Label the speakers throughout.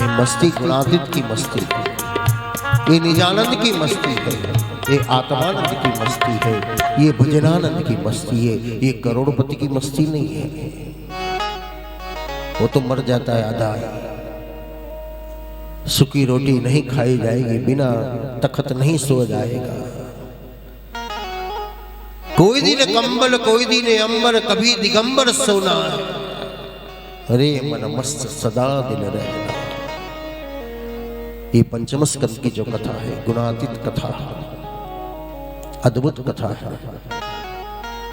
Speaker 1: ये मस्ती गुणातीत की मस्ती है, ये निजानंद की मस्ती है, ये आत्मानंद की मस्ती है, ये भजनानंद की मस्ती है, ये करोड़पति की मस्ती नहीं है। वो तो मर जाता है आधा, सूखी रोटी नहीं खाई जाएगी, बिना तखत नहीं सो जाएगा। कोई दिन कंबल कोई दिन अंबर, कभी दिगंबर सोना, अरे मन मस्त सदा दिल रहना। ये पंचम स्कंद की जो कथा है, गुणातीत कथा है, अद्भुत कथा है,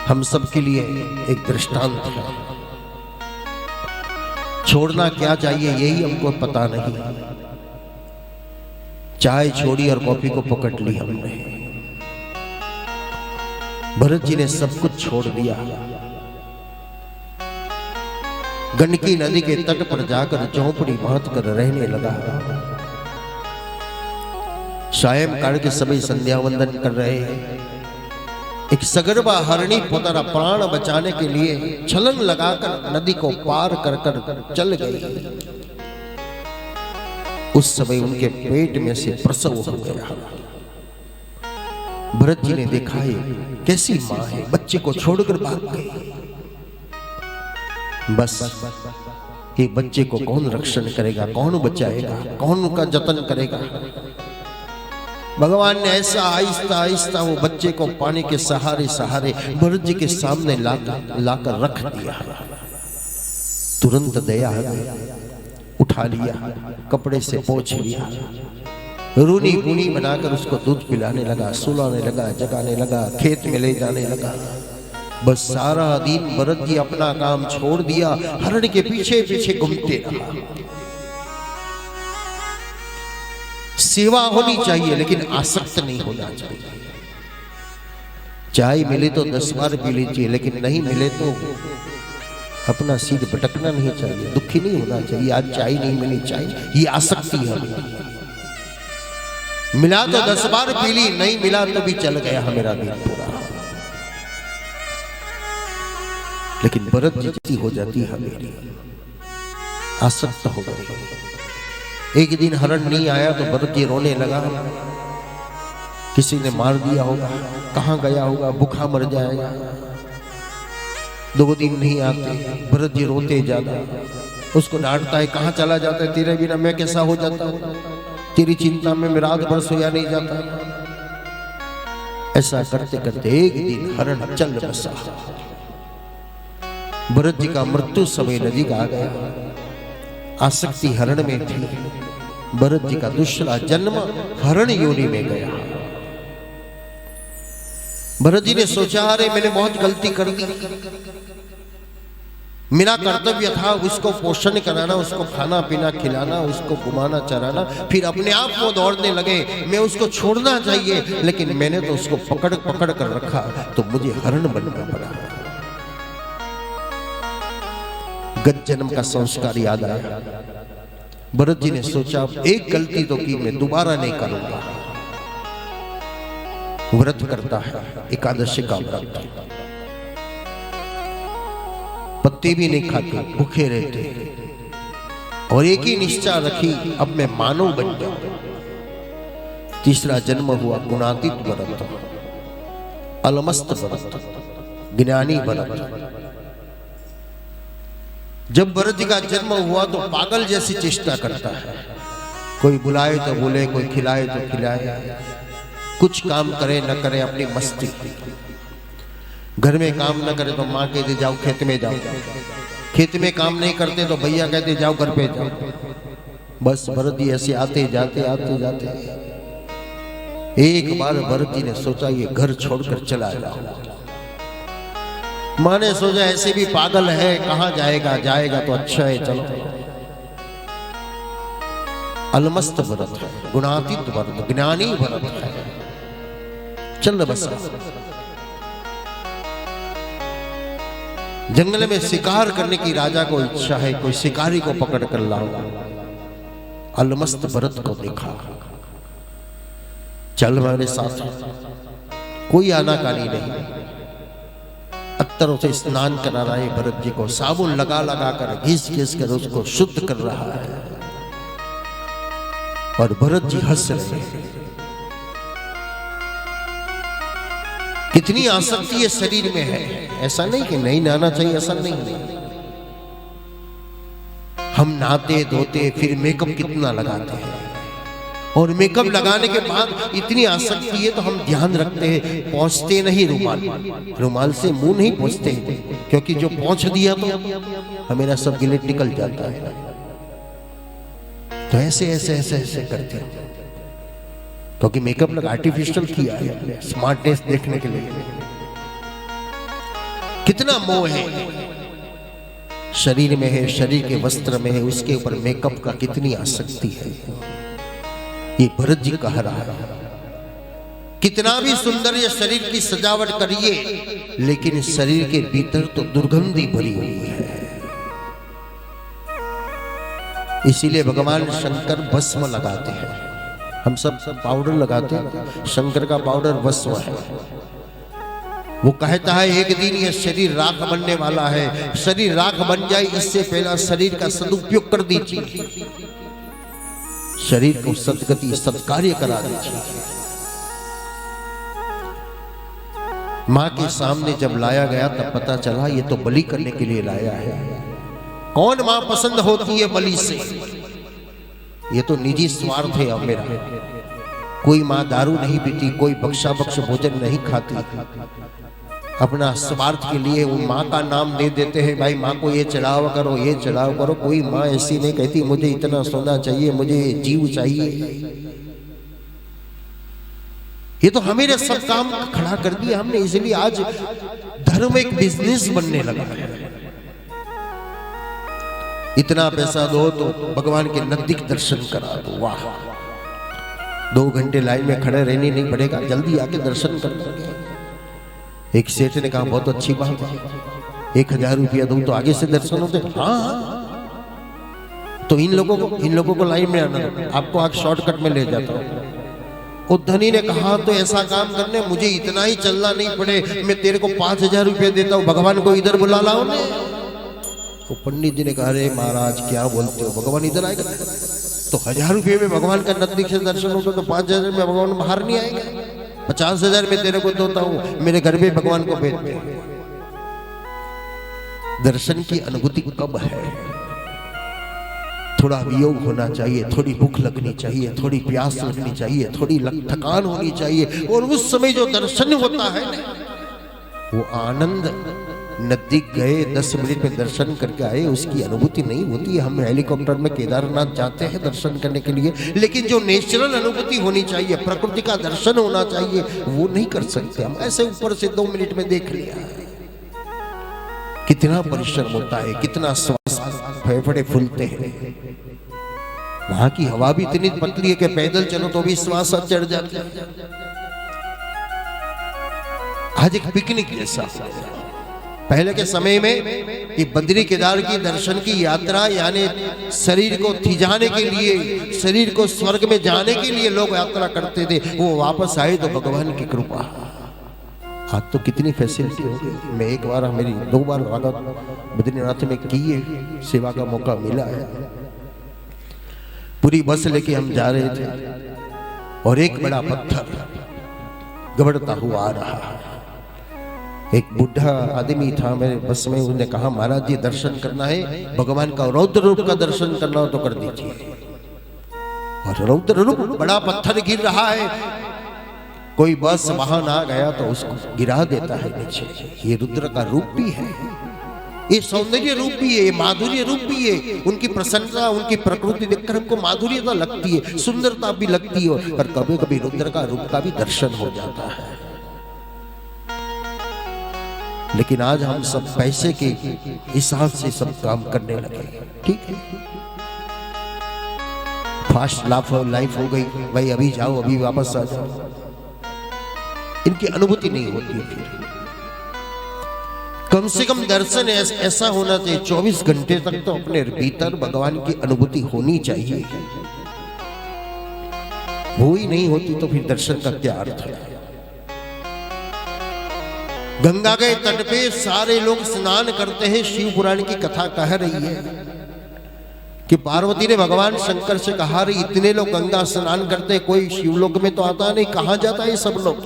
Speaker 1: हम सब के लिए एक दृष्टांत है। छोड़ना क्या चाहिए यही हमको पता नहीं। चाय छोड़ी और कॉफी को पकड़ ली हमने। भरत जी ने सब कुछ छोड़ दिया, गंडकी नदी के तट पर जाकर झोंपड़ी बांध कर रहने लगा। सायंकाल के सभी संध्या वंदन कर रहे हैं। एक सगर्भा हरणी पोताना प्राण बचाने के लिए छलन लगाकर नदी को पार कर कर चल गई। उस समय उनके पेट में से प्रसव हो गया। भरत जी ने देखा है कैसी मां है, बच्चे को छोड़कर भाग गई। बस ये बच्चे को कौन रक्षण करेगा, कौन बचाएगा, कौन उनका जतन करेगा। भगवान ने ऐसा आहिस्ता आहिस्ता वो बच्चे को पानी के सहारे सहारे भरत जी के सामने लाकर रख दिया। तुरंत दया आ गई, उठा लिया, कपड़े से पोंछ लिया, रूनी बुनी बनाकर उसको दूध पिलाने लगा, सुलाने लगा, जगाने लगा, खेत में ले जाने लगा। बस सारा दिन भरत जी अपना काम छोड़ दिया, हरण के पीछे पीछे घूमते रहा। सेवा होनी चाहिए लेकिन आसक्त नहीं होना चाहिए। चाय मिले तो 10 बार पी लीजिए, लेकिन नहीं मिले तो अपना सिर भटकना नहीं चाहिए, दुखी नहीं होना चाहिए। आज चाय नहीं मिली, चाय ये आसक्ति है। मिला तो 10 बार पी ली, नहीं मिला तो भी चल गया मेरा दिन पूरा। लेकिन भरत जी हो जाती है मेरी, आसक्त हो गई। एक दिन हरण नहीं आया तो भरत जी रोने लगा, किसी ने मार दिया होगा, कहां गया होगा, भूखा मर जाएगा। 2 दिन नहीं आते, भरत जी रोते जाता, उसको डांटता है, कहां चला जाता है, तेरे बिना मैं कैसा हो जाता हूं, तेरी चिंता में मैं रात भर सोया नहीं जाता। ऐसा करते करते एक दिन हरण चल बसा। भरत जी का मृत्यु समय नजीक आ गया। आसक्ति हरण में थी। भरत जी का दूसरा जन्म हरण योनि में गया। भरत जी ने सोचा, अरे मैंने बहुत गलती कर दी, मेरा कर्तव्य था उसको पोषण कराना, उसको खाना पीना खिलाना, उसको घुमाना चराना। फिर अपने आप वो दौड़ने लगे, मैं उसको छोड़ना चाहिए, लेकिन मैंने तो उसको पकड़ पकड़ कर रखा, तो मुझे हरण बनना पड़ा। गत जन्म का संस्कार याद आया। भरत जी ने सोचा, एक गलती तो की, मैं दोबारा नहीं करूंगा। व्रत करता है, एकादशी का व्रत, पत्ते भी नहीं खाते, भूखे रहते, और एक ही निश्चय रखी, अब मैं मानव बन जाऊं। तीसरा जन्म हुआ गुणातीत भरत, अलमस्त भरत, ज्ञानी भरत। जब भरत जी का जन्म हुआ तो पागल जैसी चेष्टा करता है, कोई बुलाए तो बोले, कोई खिलाए तो खिलाए, कुछ काम करे न करे अपनी मस्ती। घर में काम न करे तो माँ कहते जाओ खेत में जाओ, खेत में काम नहीं करते तो भैया कहते जाओ घर पे जाओ। बस भरत जी ऐसे आते जाते आते जाते एक बार भरत जी ने सोचा, ये घर छोड़कर चला जाओ। माँ ने सोचा, ऐसे भी पागल है, कहां जाएगा, जाएगा तो अच्छा है, चलो। अलमस्त भरत है, गुणातीत भरत, ज्ञानी भरत है, चल बसा। जंगल में शिकार करने की राजा को इच्छा है, कोई शिकारी को पकड़ कर लाओ। अलमस्त भरत को देखा, चल मेरे साथ, कोई आनाकानी नहीं। अत्तरों से स्नान करा रहा है भरत जी को, साबुन लगा लगा कर घिस घिस कर उसको शुद्ध कर रहा है। और भरत जी हंस रहे हैं। कितनी आसक्ति ये शरीर में है। ऐसा नहीं कि नहीं नहाना चाहिए, ऐसा नहीं है। हम नहाते धोते फिर मेकअप कितना लगाते हैं, और मेकअप लगाने के बाद इतनी आसक्ति है तो हम ध्यान रखते हैं, पहुंचते नहीं रुमाल से मुंह नहीं पहुंचते, क्योंकि जो पहुंच दिया तो हमेरा सब गिले निकल जाता है। तो ऐसे ऐसे ऐसे ऐसे करते हैं, क्योंकि मेकअप लगा आर्टिफिशियल किया है स्मार्टनेस देखने के लिए। कितना मोह है शरीर में है, शरीर के वस्त्र में है, उसके ऊपर मेकअप का कितनी आसक्ति है। ये भरत जी कह रहा है, कितना भी सुंदर ये शरीर की सजावट करिए, लेकिन शरीर के भीतर तो दुर्गंधी भरी हुई है। इसीलिए भगवान शंकर भस्म लगाते हैं। हम सब पाउडर लगाते हैं, शंकर का पाउडर भस्म है। वो कहता है एक दिन ये शरीर राख बनने वाला है, शरीर राख बन जाए इससे पहला शरीर का सदुपयोग कर दीजिए, शरीर को सदगति सत्कार्य करा दीजिए। मां के सामने जब लाया गया तब पता चला ये तो बलि करने के लिए लाया है। कौन मां पसंद होती है बलि से? ये तो निजी स्वार्थ है। अब मेरा कोई मां दारू नहीं पीती, कोई बख्शा बख्श भोजन नहीं खाती, अपना स्वार्थ के लिए वो माँ का नाम दे देते हैं, भाई माँ को ये चढ़ावा करो, ये चढ़ावा करो। कोई माँ ऐसी नहीं कहती मुझे इतना सोना चाहिए, मुझे जीव चाहिए। ये तो हमें सब काम खड़ा कर दिया हमने, इसलिए आज धर्म एक बिजनेस बनने लगा है। इतना पैसा दो तो भगवान के नजदीक दर्शन करा दो। वाह, 2 घंटे लाइन में खड़े रहने नहीं पड़ेगा, जल्दी आके दर्शन कर लेंगे। एक सेठ ने कहा बहुत अच्छी बात है, 1000 रुपया दूं तो आगे से दर्शन होते। हाँ, तो इन लोगों को लाइन में आना, आपको आगे शॉर्टकट में ले जाता हूं। उस धनी ने कहा तो ऐसा काम करने, मुझे इतना ही चलना नहीं पड़े, मैं तेरे को 5000 रुपया देता हूँ, भगवान को इधर बुला लाओ ने। तो पंडित जी ने कहा अरे महाराज क्या बोलते हो, भगवान इधर आएगा? तो 1000 रुपये में भगवान का नजदीक से दर्शन होता तो 5000 में भगवान बाहर नहीं आएगा? 50,000 में तेरे को देता हूं, मेरे घर में भगवान को भेज दे। दर्शन की अनुभूति कब है? थोड़ा वियोग होना चाहिए, थोड़ी भूख लगनी चाहिए, थोड़ी प्यास लगनी चाहिए, थोड़ी थकान होनी चाहिए, और उस समय जो दर्शन होता है वो आनंद। नजदीक गए, 10 मिनट में दर्शन करके आए, उसकी अनुभूति नहीं होती है। हम हेलीकॉप्टर में केदारनाथ जाते हैं दर्शन करने के लिए, लेकिन जो नेचुरल अनुभूति होनी चाहिए, प्रकृति का दर्शन होना चाहिए, वो नहीं कर सकते हम। ऐसे ऊपर से 2 मिनट में देख लिया। कितना परिश्रम होता है, कितना श्वास फेफड़े फूलते हैं। वहां की हवा भी इतनी पतली है कि पैदल चलो तो भी श्वास चढ़ जाता है। आज एक पिकनिक जैसा। पहले के समय में ये बद्री केदार की दर्शन की यात्रा, यानी शरीर को थिजाने के लिए, शरीर को स्वर्ग में जाने के लिए लोग यात्रा करते थे। वो वापस आए तो भगवान की कृपा। आज तो कितनी फैसिलिटी हो गई। मैं 1 बार, मेरी 2 बार बद्रीनाथ में की है, सेवा का मौका मिला है। पूरी बस लेके हम जा रहे थे और एक बड़ा पत्थर गबड़ता हुआ आ रहा। एक बुढ़ा आदमी था मेरे बस में, उसने कहा महाराज जी दर्शन करना है, भगवान का रौद्र रूप का दर्शन करना हो तो कर दीजिए। और रौद्र रूप बड़ा पत्थर गिर रहा है, कोई बस वाहन आ गया तो उसको गिरा देता है नीचे। ये रुद्र का रूप भी है, ये सौंदर्य रूप भी है, ये माधुर्य रूप भी है। उनकी प्रसन्नता, उनकी प्रकृति देखकर हमको माधुर्यता लगती है, सुंदरता भी लगती है, और कभी कभी रुद्र का रूप का भी दर्शन हो जाता है। लेकिन आज हम सब पैसे के हिसाब से सब काम करने लगे। ठीक है, फास्ट लाइफ हो गई, भाई अभी जाओ अभी वापस आ जाओ। इनकी अनुभूति नहीं होती फिर। कम से कम दर्शन ऐसा होना चाहिए, 24 घंटे तक तो अपने भीतर भगवान की अनुभूति होनी चाहिए। वो ही नहीं होती तो फिर दर्शन का क्या अर्थ है? गंगा के तट पे सारे लोग स्नान करते हैं, शिव पुराण की कथा कह रही है। कि पार्वती ने भगवान शंकर से कहा, रे इतने लोग गंगा स्नान करते, कोई शिवलोक में तो आता नहीं, कहां जाता है सब लोग?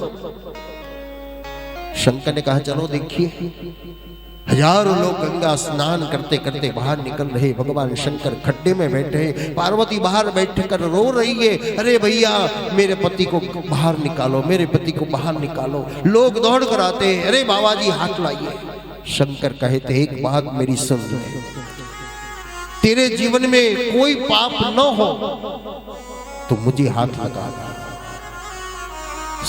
Speaker 1: शंकर ने कहा, चलो देखिए, हजारों लोग गंगा स्नान करते करते बाहर निकल रहे। भगवान शंकर खड्डे में बैठे, पार्वती बाहर बैठकर रो रही है, अरे भैया मेरे पति को बाहर निकालो, मेरे पति को बाहर निकालो। लोग दौड़ कर आते, अरे बाबा जी हाथ लाइए। शंकर कहते, एक बात मेरी सुन ले, तेरे जीवन में कोई पाप न हो तो मुझे हाथ लगा।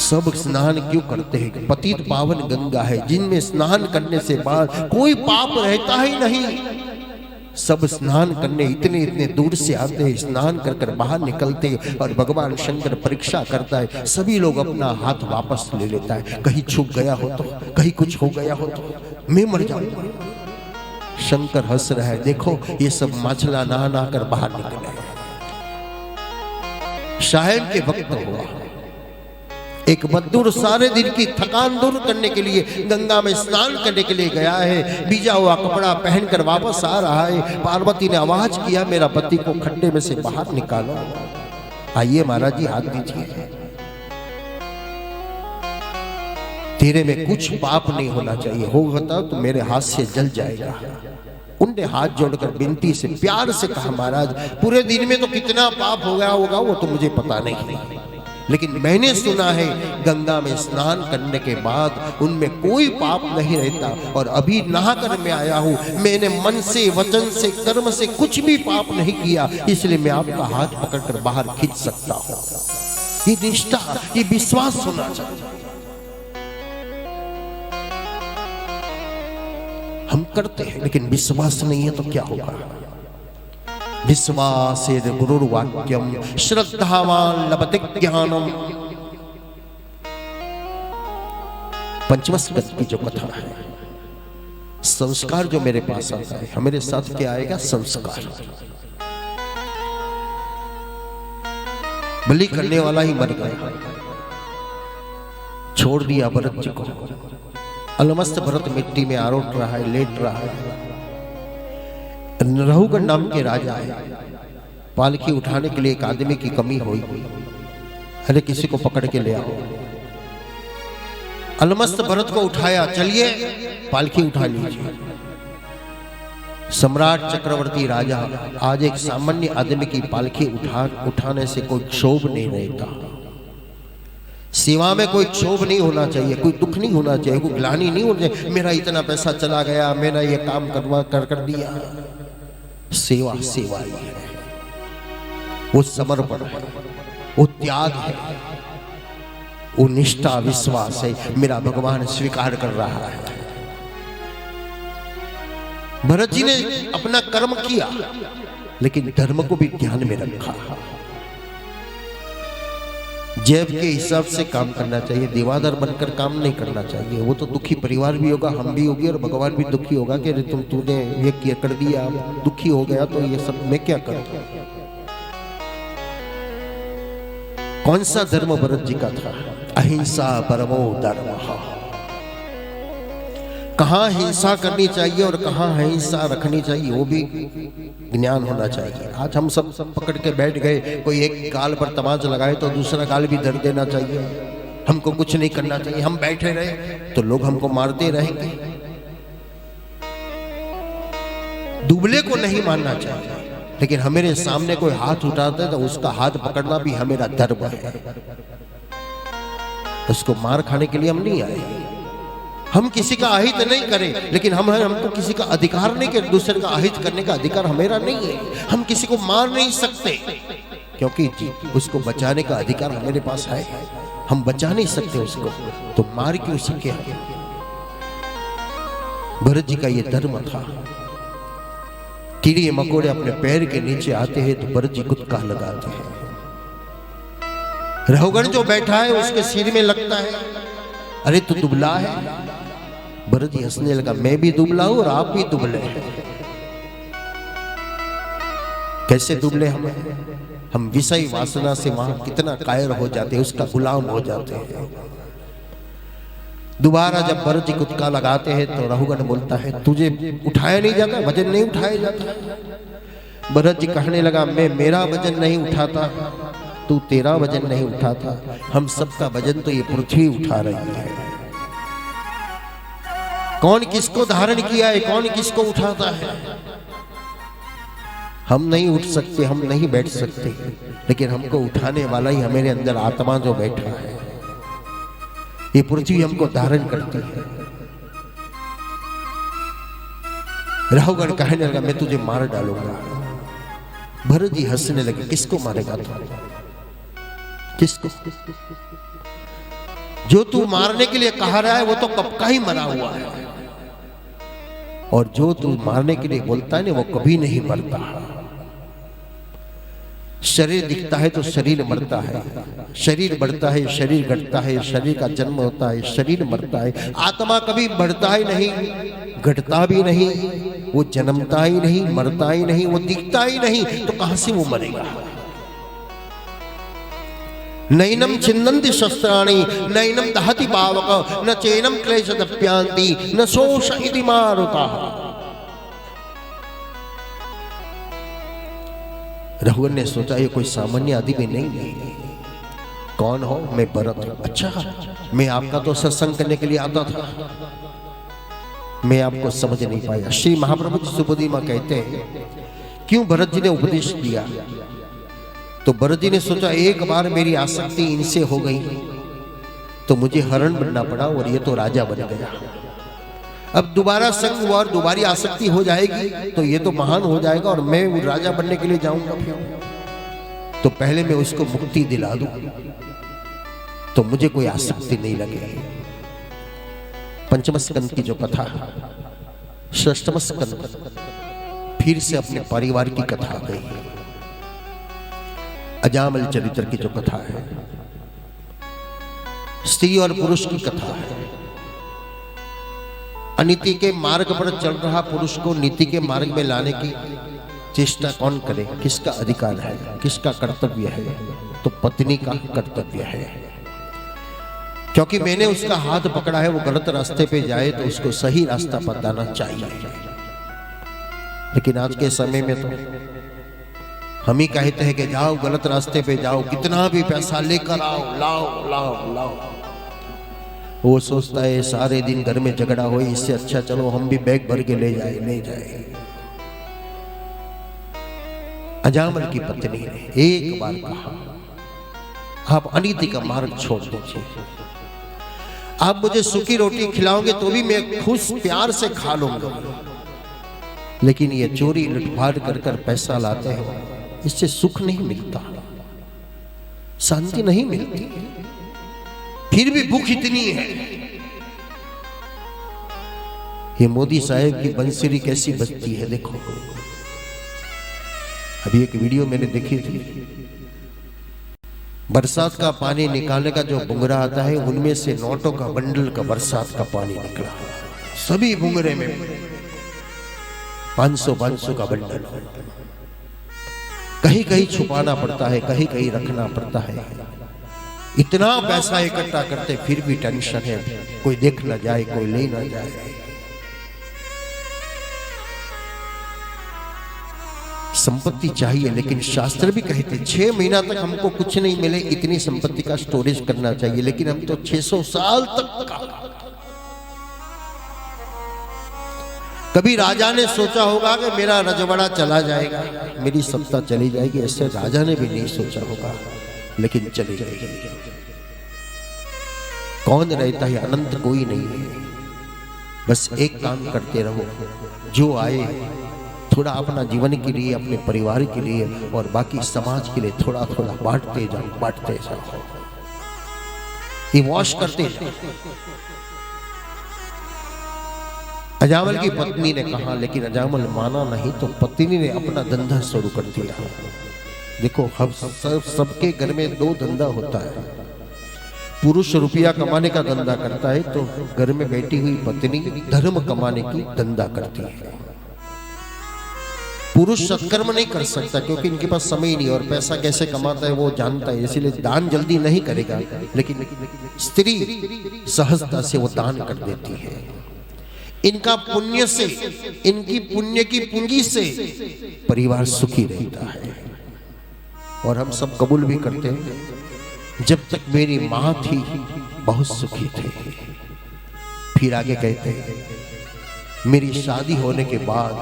Speaker 1: सब स्नान क्यों करते हैं? पतित पावन गंगा है, जिनमें स्नान करने से बाद कोई पाप रहता ही नहीं। सब स्नान करने इतने इतने दूर से आते हैं, स्नान कर कर बाहर निकलते हैं और भगवान शंकर परीक्षा करता है। सभी लोग अपना हाथ वापस ले लेता है, कहीं छूट गया हो तो, कहीं कुछ हो गया हो तो मैं मर जाऊंगा। शंकर हंस रहा है, देखो ये सब माछला नहा नहा कर बाहर निकले। शायद के वक्त हुआ, एक मजदूर सारे दिन की थकान दूर करने के लिए गंगा में स्नान करने के लिए गया है, भीजा हुआ कपड़ा पहनकर वापस आ रहा है। पार्वती ने आवाज किया, मेरा पति को खड्डे में से बाहर निकालो। आइए महाराज जी, हाथ दीजिए, तेरे में कुछ पाप नहीं होना चाहिए, होगा तो मेरे हाथ से जल जाएगा। उनने हाथ जोड़कर विनती से प्यार से कहा, महाराज पूरे दिन में तो कितना पाप हो गया होगा वो तो मुझे पता नहीं, लेकिन मैंने सुना है गंगा में स्नान करने के बाद उनमें कोई पाप नहीं रहता, और अभी नहा कर मैं आया हूं, मैंने मन से, वचन से, कर्म से कुछ भी पाप नहीं किया, इसलिए मैं आपका हाथ पकड़कर बाहर खींच सकता हूं। ये निष्ठा, ये विश्वास होना चाहिए। हम करते हैं लेकिन विश्वास नहीं है तो क्या होगा? विश्वासेर गुरुर्वाक्यम श्रद्धावान लभते ज्ञानम। पंचम स्कंद की जो कथा है, संस्कार जो मेरे पास आता है, हमारे साथ क्या आएगा? संस्कार। बलि करने वाला ही मर गया, छोड़ दिया भरत जी को। अलमस्त भरत मिट्टी में आरोट रहा है, लेट रहा है। रहुगण नाम के राजा है, पालकी उठाने के लिए एक आदमी की कमी हुई, अरे किसी को पकड़ के ले आओ। अलमस्त भरत को उठाया, चलिए पालकी उठा लीजिए। सम्राट चक्रवर्ती राजा आज एक सामान्य आदमी की पालकी उठाने से कोई क्षोभ नहीं रहता। सेवा में कोई क्षोभ नहीं होना चाहिए, कोई दुख नहीं होना चाहिए, कोई ग्लानि नहीं होनी चाहिए, मेरा इतना पैसा चला गया, मैंने ये काम कर दिया। सेवा सेवा ही है, वो समर्पण है, वो त्याग है, वो निष्ठा विश्वास है, मेरा भगवान स्वीकार कर रहा है। भरत जी ने अपना कर्म किया लेकिन धर्म को भी ध्यान में रखा। जेब के हिसाब से काम करना चाहिए, देवादार बनकर काम नहीं करना चाहिए। वो तो दुखी परिवार भी होगा, हम भी होगी, और भगवान भी दुखी होगा कि अरे तूने ये किया कर दिया, दुखी हो गया तो ये सब मैं क्या करूं। कौन सा धर्म भरत जी का था? अहिंसा परमो धर्मः। कहाँ हिंसा करनी चाहिए और कहाँ अहिंसा रखनी चाहिए वो भी ज्ञान होना चाहिए। आज हम सब पकड़ के बैठ गए, कोई एक गाल पर तमाच लगाए तो दूसरा गाल भी धर देना चाहिए, हमको कुछ नहीं करना चाहिए, हम बैठे रहे तो लोग हमको मारते रहेंगे। दुबले को नहीं मानना चाहिए, लेकिन हमारे सामने कोई हाथ उठाता है तो उसका हाथ पकड़ना भी हमारा धर्म है। उसको मार खाने के लिए हम नहीं आए, हम किसी का अहित नहीं करें, लेकिन हमको किसी का अधिकार नहीं कि दूसरे का अहित करने का अधिकार हमेरा नहीं है। हम किसी को मार नहीं सकते क्योंकि उसको बचाने का अधिकार हमारे पास है, हम बचा नहीं सकते उसको, तो मार क्यों सके हम? भरत जी का ये धर्म था। कीड़े मकोड़े अपने पैर के नीचे आते हैं तो भरत जी कुत्का लगाते हैं। रहुगण जो बैठा है उसके सिर में लगता है, अरे तू दुबला है। भरत जी हंसने लगा, मैं भी दुबला हूं और आप भी दुबले हैं। कैसे दुबले हम विषय वासना से वहां कितना कायर हो जाते हैं, उसका गुलाम हो जाते हैं। दोबारा जब भरत जी कुत्का लगाते हैं तो रहुगण बोलता है, तुझे उठाया नहीं जाता, वजन नहीं उठाया जाता। भरत जी कहने लगा, मैं मेरा वजन नहीं उठाता, तू तेरा वजन नहीं उठाता, हम सबका वजन तो ये पृथ्वी उठा रही है। कौन किसको धारण किया है, कौन किसको उठाता है? हम नहीं उठ सकते, हम नहीं बैठ सकते, लेकिन हमको उठाने वाला ही हमारे अंदर आत्मा जो बैठा है, ये पृथ्वी हमको धारण करती है। राहुगण कहने लगा, मैं तुझे मार डालूंगा। भरत जी हंसने लगे, किसको मारेगा तू? किसको? जो तू मारने के लिए कहा रहा है वो तो कब का ही मरा हुआ है, और जो तू मारने के लिए बोलता है ना वो कभी नहीं मरता। शरीर दिखता है तो शरीर मरता है, शरीर बढ़ता है, शरीर घटता है, शरीर का जन्म होता है, शरीर मरता है। आत्मा कभी बढ़ता ही नहीं, घटता भी नहीं, वो जन्मता ही नहीं, मरता ही नहीं, वो दिखता ही नहीं, तो कहां से वो मरेगा? नैनम छिन्नन्ति शस्त्राणि नैनम दहति पावक न चैनम क्लेशदप्यान्ति न शोष इति मारुतः। रघुवर ने सोचा ये कोई सामान्य आदमी नहीं है। कौन हो? मैं भरत। अच्छा, मैं आपका तो सत्संग करने के लिए आता था, मैं आपको समझ नहीं पाया। श्री महाप्रभु जी सुबोधी मां कहते हैं, क्यों भरत जी ने उपदेश दिया? तो भरत जी ने सोचा एक बार मेरी आसक्ति इनसे हो गई तो मुझे हरण बनना पड़ा, और ये तो राजा बन गया। अब दोबारा संग हुआ और दोबारी आसक्ति हो जाएगी तो ये तो महान हो जाएगा और मैं राजा बनने के लिए जाऊंगा फिर, तो पहले मैं उसको मुक्ति दिला दूं तो मुझे कोई आसक्ति नहीं लगे। पंचम स्कंद की जो कथा, षष्ठम स्कंद फिर से अपने परिवार की कथा आ गई। अजामल चरित्र की जो कथा है, स्त्री और पुरुष की कथा है। अनीति के मार्ग पर चल रहा पुरुष को नीति के मार्ग में लाने की चेष्टा कौन करे? किसका अधिकार है, किसका कर्तव्य है? तो पत्नी का कर्तव्य है, क्योंकि मैंने उसका हाथ पकड़ा है, वो गलत रास्ते पे जाए तो उसको सही रास्ता बताना चाहिए। लेकिन आज के समय में तो हम ही कहते हैं कि जाओ गलत रास्ते पे जाओ, कितना भी पैसा लेकर आओ, लाओ लाओ लाओ। वो सोचता है सारे दिन घर में झगड़ा हो, इससे अच्छा चलो हम भी बैग भर के ले जाए। अजामल की पत्नी ने एक बार कहा, आप अनीति का मार्ग छोड़ दीजिए, आप मुझे सूखी रोटी खिलाओगे तो भी मैं खुश प्यार से खा लूंगा, लेकिन ये चोरी लुटपाट कर कर पैसा लाते हो, इससे सुख नहीं मिलता, शांति नहीं मिलती, फिर भी भूख इतनी है। ये मोदी साहब की बंसुरी कैसी बजती है देखो। अभी एक वीडियो मैंने देखी थी, बरसात का पानी निकालने का जो बुंगरा आता है, उनमें से नोटों का बंडल का बरसात का पानी निकला, सभी बुंगरे में 500 का बंडल। कहीं कहीं छुपाना पड़ता है, कहीं कहीं रखना पड़ता है। इतना पैसा इकट्ठा करते फिर भी टेंशन है, कोई देख ना जाए, कोई ले ना जाए। संपत्ति चाहिए, लेकिन शास्त्र भी कहते 6 महीना तक हमको कुछ नहीं मिले इतनी संपत्ति का स्टोरेज करना चाहिए, लेकिन हम तो 600 साल तक का। कभी राजा ने सोचा होगा कि मेरा रजवाड़ा चला जाएगा, मेरी सत्ता चली जाएगी, ऐसे राजा ने भी नहीं सोचा होगा, लेकिन चली जाएगी। कौन रहता है? अनंत कोई नहीं है। बस एक काम करते रहो, जो आए थोड़ा अपना जीवन के लिए, अपने परिवार के लिए और बाकी समाज के लिए थोड़ा थोड़ा बांटते जाओ, ये वॉश करते जाओ। अजामल की पत्नी ने कहा, लेकिन अजामल माना नहीं, तो पत्नी ने अपना धंधा शुरू कर दिया। देखो, हम सबके घर में 2 धंधा होता है। पुरुष रुपया कमाने का धंधा करता है, तो घर में बैठी हुई पत्नी धर्म कमाने की धंधा करती है। पुरुष सत्कर्म नहीं कर सकता क्योंकि इनके पास समय नहीं, और पैसा कैसे कमाता है वो जानता है, इसीलिए दान जल्दी नहीं करेगा, लेकिन स्त्री सहजता से वो दान कर देती है। इनका पुण्य से, इनकी पुण्य की पूंजी से परिवार सुखी रहता है। और हम सब कबूल भी करते हैं, जब तक मेरी मां थी बहुत सुखी थे। फिर आगे कहते हैं, मेरी शादी होने के बाद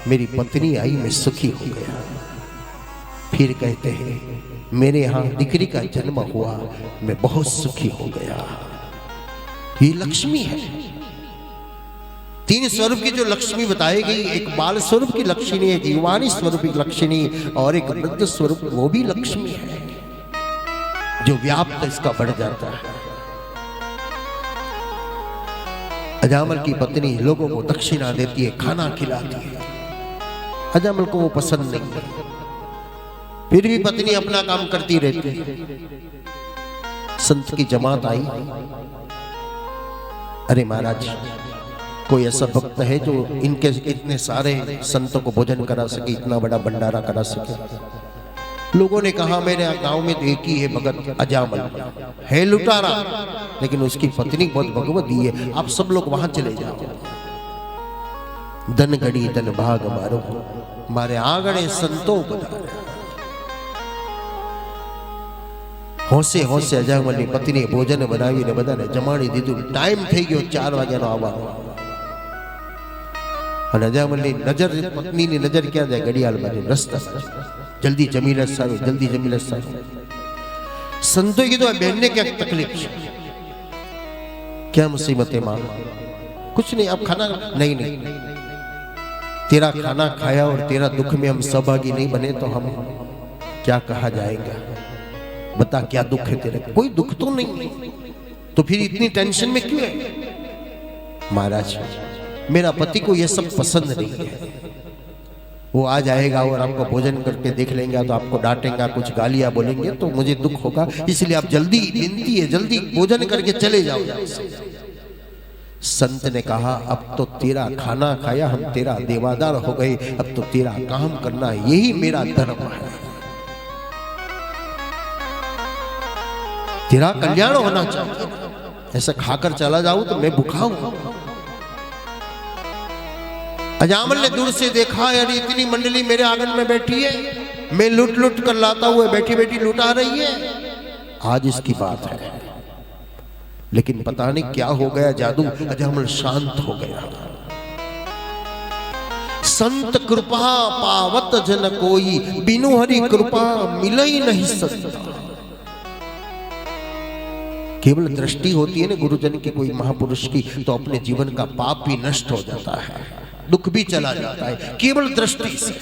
Speaker 1: मेरी पत्नी आई, मैं सुखी हो गया। फिर कहते हैं, मेरे यहां दिकरी का जन्म हुआ, मैं बहुत सुखी हो गया। ये लक्ष्मी है। तीन स्वरूप की जो लक्ष्मी बताई गई, एक बाल स्वरूप की लक्ष्मी, एक युवानी स्वरूप की लक्ष्मी और एक वृद्ध स्वरूप, वो भी लक्ष्मी है जो व्याप्त इसका बढ़ जाता है। अजामल की पत्नी लोगों को दक्षिणा देती है, खाना खिलाती है। अजामल को वो पसंद नहीं है, फिर भी पत्नी अपना काम करती रहती है। संत की जमात आई, अरे महाराज कोई ऐसा भक्त है जो इनके इतने सारे संतों को भोजन करा सके, इतना बड़ा भंडारा करा सके। लोगों ने कहा, मेरे गांव में तो एक ही है भगत अजामल, है लुटारा, लेकिन उसकी पत्नी बहुत भगवती है, आप सब लोग वहां चले जाओ। धन घड़ी धन भाग मारो, मारे आंगणे संतो पधारे। होसे होसे अजामलની પત્નીએ ભોજન બનાવીને બધાને જમાડી દીધું। ટાઈમ થઈ ગયો 4 વાગ્યાનો આવવાનો, અને અજામલની નજર, પત્નીની નજર ક્યાં જાય? ઘડિયાળ બાજુ, રસ્તા જલ્દી જમી લે સારું, જલ્દી જમી લે સારું। સંતોએ કીધું, આ બહેનને ક્યાંક તકલીફ છે। क्या मुसीबत है मां? कुछ नहीं, आप खाना नहीं, तेरा खाना खाया और तेरा दुख में हम सहभागी नहीं बने तो हम क्या कहा जाएगा? बता क्या दुख है तेरे? कोई दुख तो नहीं, तो फिर इतनी टेंशन में क्यों है? महाराज मेरा पति को यह सब पसंद नहीं है, वो आ जाएगा और आपको भोजन करके देख लेंगे तो आपको डांटेगा, कुछ गालियां बोलेंगे तो मुझे दुख होगा, इसलिए आप जल्दी, विनती है जल्दी भोजन करके चले जाओ। संत ने कहा, अब तो तेरा खाना खाया, हम तेरा देवादार हो गए, अब तो तेरा काम करना यही मेरा धर्म है, तेरा कल्याण होना चाहिए। ऐसा खाकर चला जाऊं तो मैं भूखा हूं। अजामल ने दूर से देखा, यार इतनी मंडली मेरे आंगन में बैठी है, मैं लूट लूट कर लाता हुआ बैठी बैठी लुटा रही है, आज इसकी बात है। लेकिन पता नहीं क्या हो गया जादू, अजामल शांत हो गया। संत कृपा पावत जन कोई, बिनु हरि कृपा मिल ही नहीं सकता। केवल दृष्टि होती है ना गुरुजन की, कोई महापुरुष की, तो अपने जीवन का पाप भी नष्ट हो जाता है, दुख भी चला जाता है। केवल दृष्टि से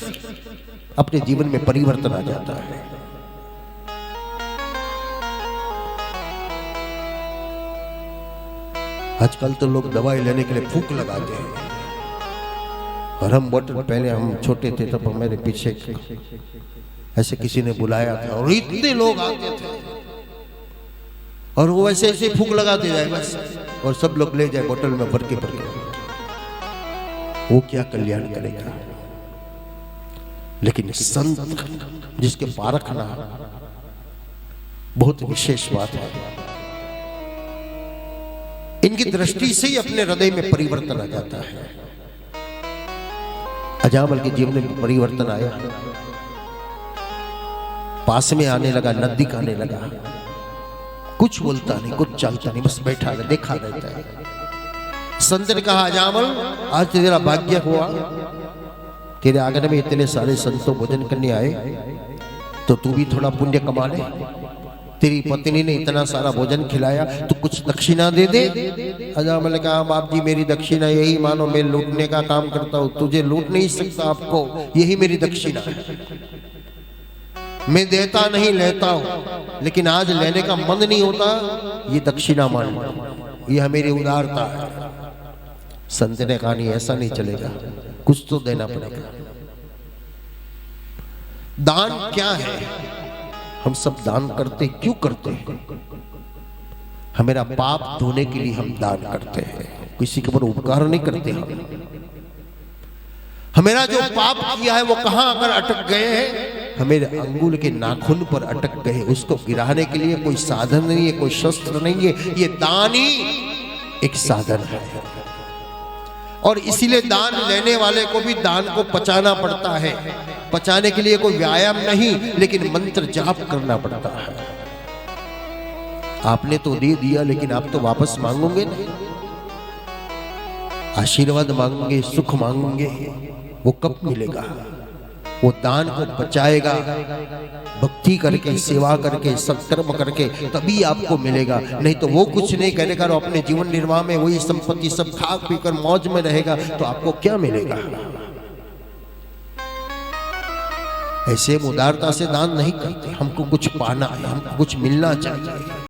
Speaker 1: अपने जीवन में परिवर्तन आ जाता है। आजकल तो लोग दवाई लेने के लिए फूंक लगाते हैं, और हम बोतल, पहले हम छोटे थे तब हमारे पीछे ऐसे किसी ने बुलाया था और इतने लोग आते थे और वो ऐसे ऐसे फूंक लगाते जाए बस, और सब लोग ले जाए बोतल में भर के। वो क्या कल्याण करेगा? लेकिन संत जिसके पारखना बहुत विशेष बात है, इनकी दृष्टि से ही अपने हृदय में परिवर्तन आ जाता है। अजामल के जीवन में परिवर्तन आया, पास में आने लगा, नजदीक आने लगा, कुछ बोलता नहीं, कुछ चलता नहीं, बस बैठा रहे, देखा रहता है। संत ने कहा, अजामल आज तेरा भाग्य हुआ, तेरे आंगन में इतने सारे संतों भोजन करने आए, तो तू भी थोड़ा पुण्य कमा ले। तेरी पत्नी ने इतना सारा भोजन खिलाया, तो कुछ दक्षिणा दे दे। अजामल ने कहा, बाप जी मेरी दक्षिणा यही मानो, मैं लूटने का काम करता हूं, तुझे लूट नहीं सकता, आपको यही मेरी दक्षिणा है। मैं देता नहीं लेता हूं, लेकिन आज लेने का मन नहीं होता, ये दक्षिणा मान, यह मेरी उदारता है। संत ने कहा, नहीं ऐसा नहीं चलेगा, कुछ तो देना पड़ेगा। दान क्या है? हम सब दान करते, क्यों करते हैं? हमारा पाप धोने के लिए हम दान करते हैं, किसी के ऊपर उपकार नहीं करते। हमारा जो पाप किया है वो कहां अगर अटक गए हैं, हमारे अंगुल के नाखून पर अटक गए, उसको गिराने के लिए कोई साधन नहीं है, कोई शस्त्र नहीं है, ये दान ही एक साधन है। और इसीलिए दान लेने वाले को भी दान को पचाना पड़ता है। पचाने के लिए कोई व्यायाम नहीं, लेकिन मंत्र जाप करना पड़ता है। आपने तो दे दिया, लेकिन आप तो वापस मांगोगे नहीं। आशीर्वाद मांगेंगे, सुख मांगेंगे, वो कब मिलेगा? वो दान को बचाएगा, भक्ति करके, सेवा करके, सत्कर्म करके, तभी आपको मिलेगा। नहीं तो वो कुछ नहीं करेगा और अपने जीवन निर्वाह में वही संपत्ति सब खा पीकर मौज में रहेगा, तो आपको क्या मिलेगा? ऐसे हम उदारता से दान नहीं करते। हमको कुछ पाना है, हमको कुछ मिलना चाहिए।